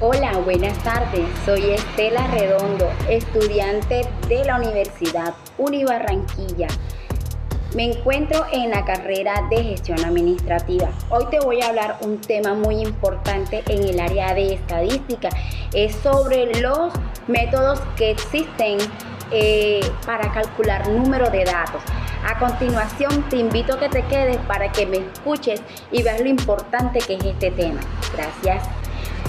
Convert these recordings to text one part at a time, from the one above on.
Hola, buenas tardes. Soy Estela Redondo, estudiante de la Universidad Unibarranquilla. Me encuentro en la carrera de gestión administrativa. Hoy te voy a hablar un tema muy importante en el área de estadística. Es sobre los métodos que existen para calcular número de datos. A continuación, te invito a que te quedes para que me escuches y veas lo importante que es este tema. Gracias.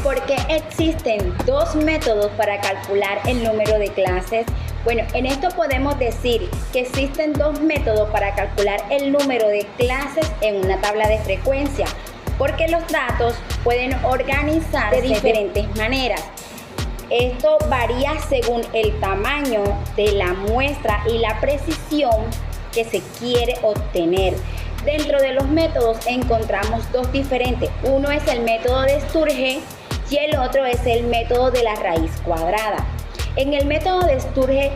Porque existen dos métodos para calcular el número de clases. Bueno, en esto podemos decir que existen dos métodos para calcular el número de clases en una tabla de frecuencia, porque los datos pueden organizarse de diferentes maneras. Esto varía según el tamaño de la muestra y la precisión que se quiere obtener. Dentro de los métodos encontramos dos diferentes. Uno es el método de Sturge y el otro es el método de la raíz cuadrada. En el método de Sturge,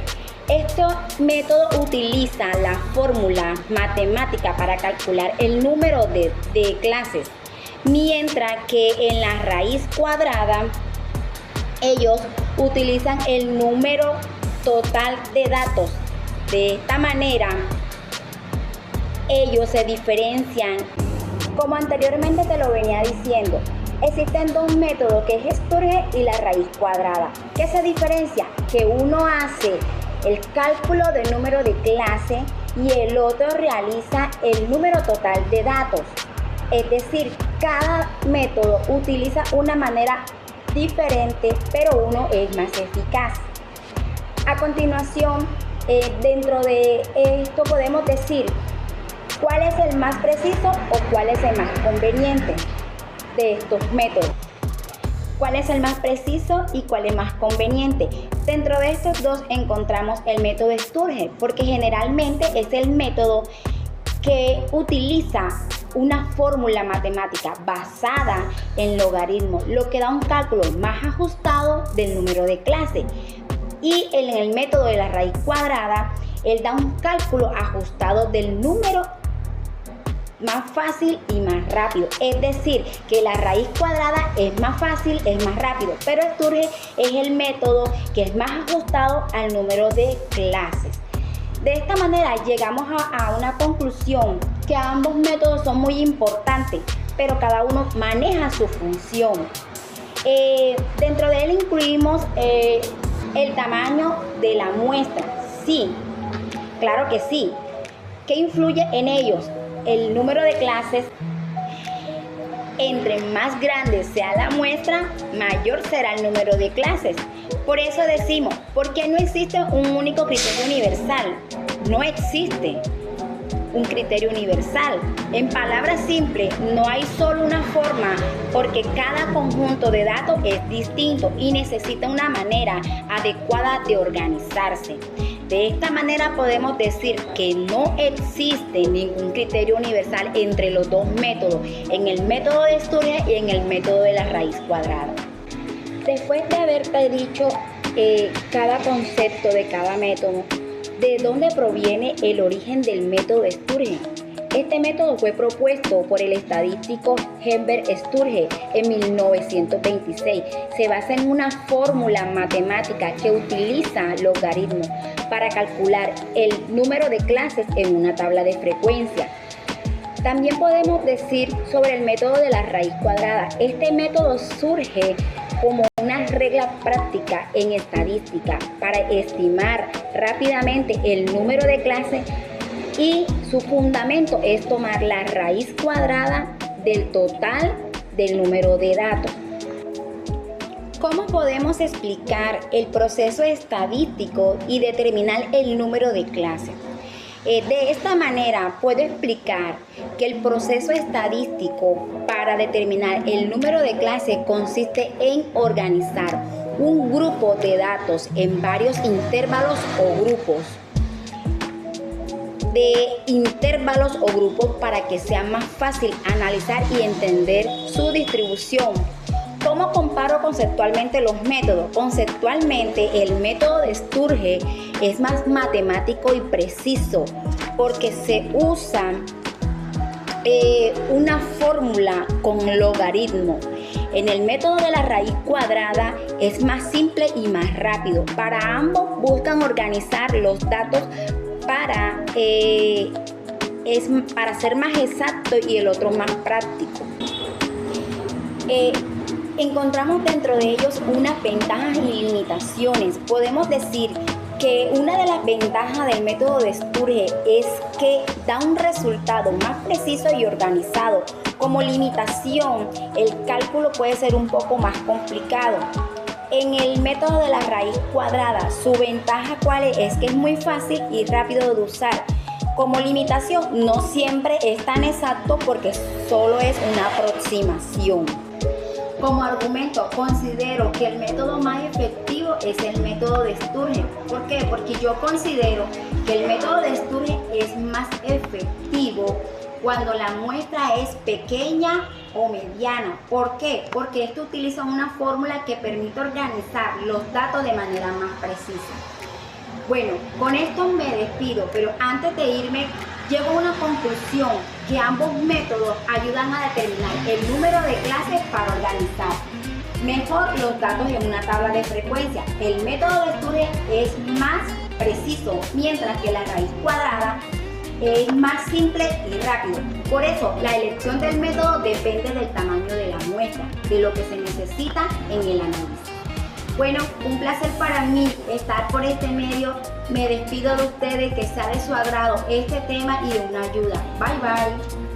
este método utiliza la fórmula matemática para calcular el número de clases, mientras que en la raíz cuadrada ellos utilizan el número total de datos. De esta manera, ellos se diferencian. Como anteriormente te lo venía diciendo, existen dos métodos, que es Sturge y la raíz cuadrada. ¿Qué se diferencia? Que uno hace el cálculo del número de clase y el otro realiza el número total de datos. Es decir, cada método utiliza una manera diferente, pero uno es más eficaz. A continuación, dentro de esto podemos decir cuál es el más preciso o cuál es el más conveniente de estos métodos. ¿Cuál es el más preciso y cuál es más conveniente? Dentro de estos dos encontramos el método Sturge, porque generalmente es el método que utiliza una fórmula matemática basada en logaritmos, lo que da un cálculo más ajustado del número de clase. Y en el método de la raíz cuadrada, él da un cálculo ajustado del número más fácil y más rápido. Es decir, que la raíz cuadrada es más fácil, es más rápido, pero Sturge es el método que es más ajustado al número de clases. De esta manera llegamos a una conclusión, que ambos métodos son muy importantes, pero cada uno maneja su función. Dentro de él incluimos el tamaño de la muestra. Sí, claro que sí. ¿Qué influye en ellos? El número de clases. Entre más grande sea la muestra, mayor será el número de clases. Por eso decimos, ¿por qué no existe un único criterio universal? No existe un criterio universal. En palabras simples, no hay solo una forma, porque cada conjunto de datos es distinto y necesita una manera adecuada de organizarse. De esta manera podemos decir que no existe ningún criterio universal entre los dos métodos, en el método de Sturge y en el método de la raíz cuadrada. Después de haberte dicho cada concepto de cada método, ¿de dónde proviene el origen del método de Sturge? Este método fue propuesto por el estadístico Herbert Sturge en 1926. Se basa en una fórmula matemática que utiliza logaritmos para calcular el número de clases en una tabla de frecuencia. También podemos decir sobre el método de la raíz cuadrada. Este método surge como una regla práctica en estadística para estimar rápidamente el número de clases, y su fundamento es tomar la raíz cuadrada del total del número de datos. ¿Cómo podemos explicar el proceso estadístico y determinar el número de clases? De esta manera puedo explicar que el proceso estadístico para determinar el número de clases consiste en organizar un grupo de datos en varios intervalos o grupos para que sea más fácil analizar y entender su distribución. ¿Cómo comparo conceptualmente los métodos? Conceptualmente, el método de Sturge es más matemático y preciso, porque se usa una fórmula con logaritmo. En el método de la raíz cuadrada es más simple y más rápido. Para ambos buscan organizar los datos para ser más exacto y el otro más práctico. Encontramos dentro de ellos unas ventajas y limitaciones. Podemos decir que una de las ventajas del método de Sturge es que da un resultado más preciso y organizado. Como limitación, el cálculo puede ser un poco más complicado. En el método de la raíz cuadrada, su ventaja ¿cuál es? Es que es muy fácil y rápido de usar. Como limitación, no siempre es tan exacto porque solo es una aproximación. Como argumento, considero que el método más efectivo es el método de Sturge. ¿Por qué? Porque yo considero que el método de Sturge es más efectivo cuando la muestra es pequeña o mediana. ¿Por qué? Porque esto utiliza una fórmula que permite organizar los datos de manera más precisa. Bueno, con esto me despido, pero antes de irme, llego a una conclusión que ambos métodos ayudan a determinar el número de clases para organizar mejor los datos en una tabla de frecuencia. El método de Sturge es más preciso, mientras que la raíz cuadrada es más simple y rápido. Por eso, la elección del método depende del tamaño de la muestra, de lo que se necesita en el análisis. Bueno, un placer para mí estar por este medio. Me despido de ustedes, que sea de su agrado este tema y de una ayuda. Bye bye.